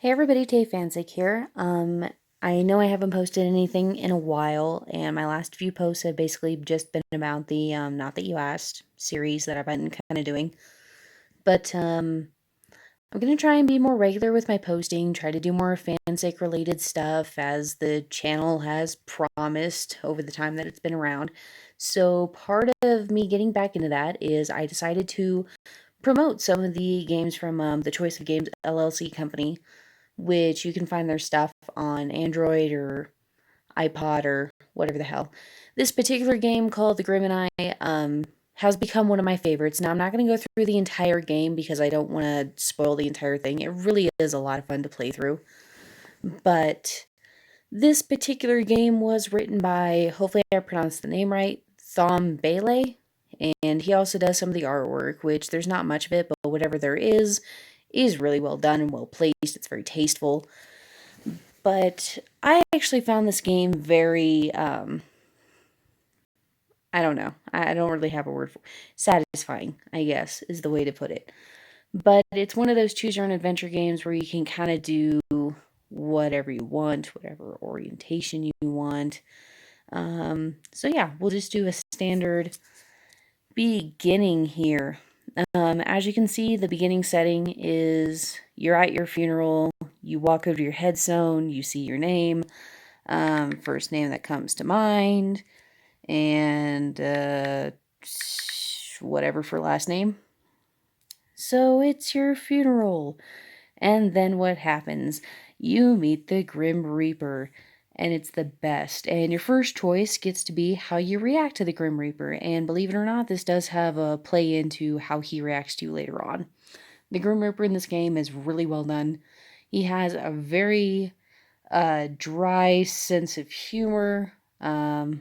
Hey everybody, Tay Fancic here. I know I haven't posted anything in a while, and my last few posts have basically just been about the Not That You Asked series that I've been kind of doing. But I'm gonna try and be more regular with my posting, try to do more fansake related stuff as the channel has promised over the time that it's been around. So part of me getting back into that is I decided to promote some of the games from the Choice of Games LLC company, which you can find their stuff on Android or iPod or whatever the hell. This particular game called The Grim and I has become one of my favorites. Now, I'm not going to go through the entire game because I don't want to spoil the entire thing. It really is a lot of fun to play through. But this particular game was written by, hopefully I pronounced the name right, Thom Baylay. And he also does some of the artwork, which there's not much of it, but whatever there is really well done and well placed. It's very tasteful. But I actually found this game very, I don't know. I don't really have a word for it. Satisfying, I guess, is the way to put it. But it's one of those choose your own adventure games where you can kind of do whatever you want, whatever orientation you want. So yeah, we'll just do a standard beginning here. As you can see, the beginning setting is you're at your funeral, you walk over to your headstone, you see your name, first name that comes to mind, and whatever for last name. So it's your funeral. And then what happens? You meet the Grim Reaper, and it's the best. And your first choice gets to be how you react to the Grim Reaper. And believe it or not, this does have a play into how he reacts to you later on. The Grim Reaper in this game is really well done. He has a very dry sense of humor. We'll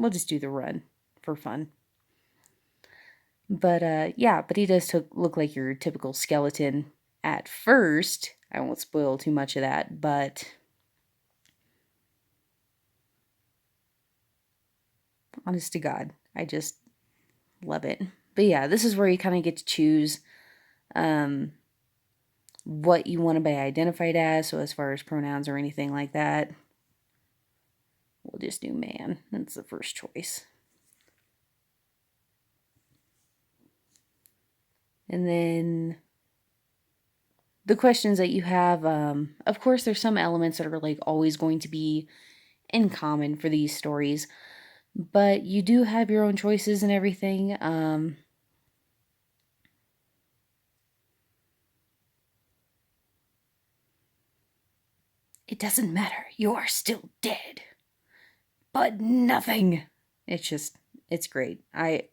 just do the run for fun. But yeah, but he does look like your typical skeleton at first. I won't spoil too much of that, but honest to God, I just love it. But yeah, this is where you kind of get to choose what you want to be identified as. So as far as pronouns or anything like that, we'll just do man. That's the first choice. And then the questions that you have, of course, there's some elements that are like always going to be in common for these stories, but you do have your own choices and everything. It doesn't matter. You are still dead. But nothing. It's great. I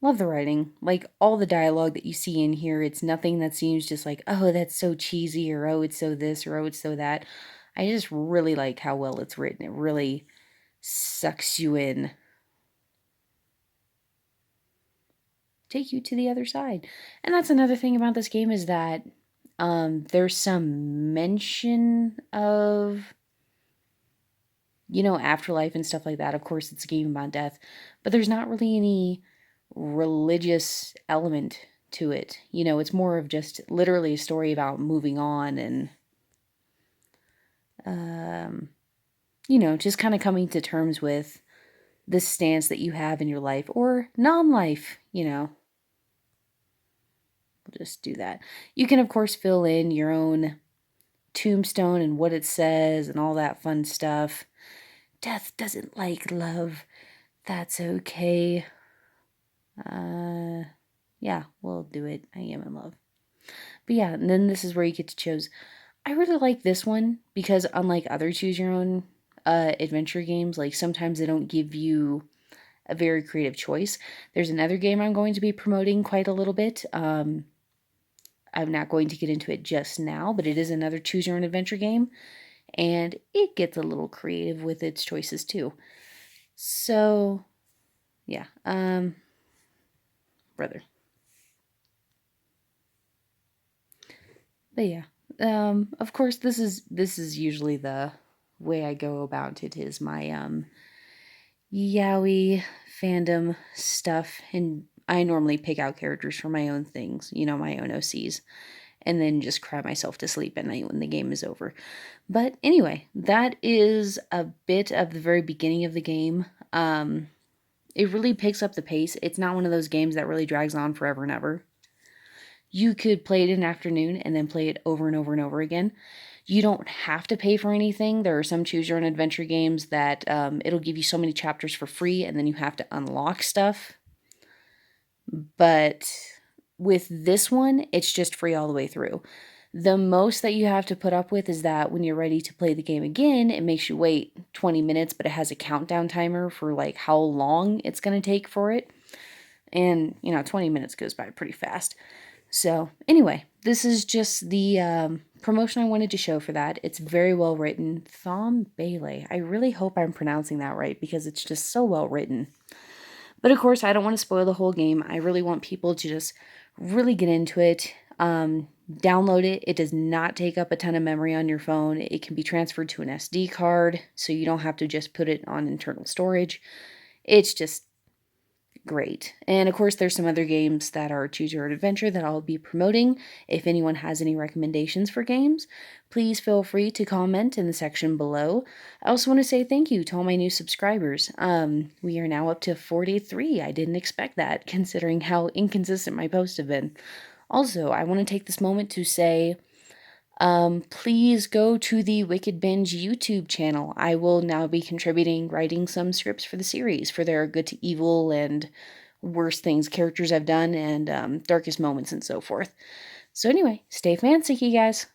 love the writing. Like, all the dialogue that you see in here, it's nothing that seems just like, oh, that's so cheesy, or oh, it's so this, or oh, it's so that. I just really like how well it's written. It really sucks you in. Take you to the other side. And that's another thing about this game is that there's some mention of, afterlife and stuff like that. Of course, it's a game about death, but there's not really any religious element to it. It's more of just literally a story about moving on and, just kind of coming to terms with the stance that you have in your life or non-life. We'll just do that. You can, of course, fill in your own tombstone and what it says and all that fun stuff. Death doesn't like love. That's okay. Yeah, we'll do it. I am in love. But yeah, and then this is where you get to choose. I really like this one because unlike other choose your own adventure games, like sometimes they don't give you a very creative choice. There's another game I'm going to be promoting quite a little bit. I'm not going to get into it just now, but it is another choose your own adventure game, and it gets a little creative with its choices too. So, yeah, brother. But yeah, of course, this is usually the way I go about it. Is my yaoi fandom stuff, and I normally pick out characters for my own things, my own OCs. and then just cry myself to sleep at night when the game is over. But anyway, that is a bit of the very beginning of the game. It really picks up the pace. It's not one of those games that really drags on forever and ever. You could play it in an afternoon and then play it over and over and over again. You don't have to pay for anything. There are some choose your own adventure games that it'll give you so many chapters for free and then you have to unlock stuff. But with this one, it's just free all the way through. The most that you have to put up with is that when you're ready to play the game again, it makes you wait 20 minutes, but it has a countdown timer for like how long it's going to take for it. And, 20 minutes goes by pretty fast. So anyway, this is just the promotion I wanted to show for that. It's very well written. Thom Baylay. I really hope I'm pronouncing that right because it's just so well written. But of course, I don't want to spoil the whole game. I really want people to just really get into it. Download it. It does not take up a ton of memory on your phone. It can be transferred to an SD card, so you don't have to just put it on internal storage. It's just great. And of course, there's some other games that are Choose Your Own Adventure that I'll be promoting. If anyone has any recommendations for games, please feel free to comment in the section below. I also want to say thank you to all my new subscribers. We are now up to 43. I didn't expect that, considering how inconsistent my posts have been. Also, I want to take this moment to say, please go to the Wicked Binge YouTube channel. I will now be writing some scripts for the series, for their good to evil and worst things, characters I've done, and darkest moments and so forth. So anyway, stay fancy, you guys.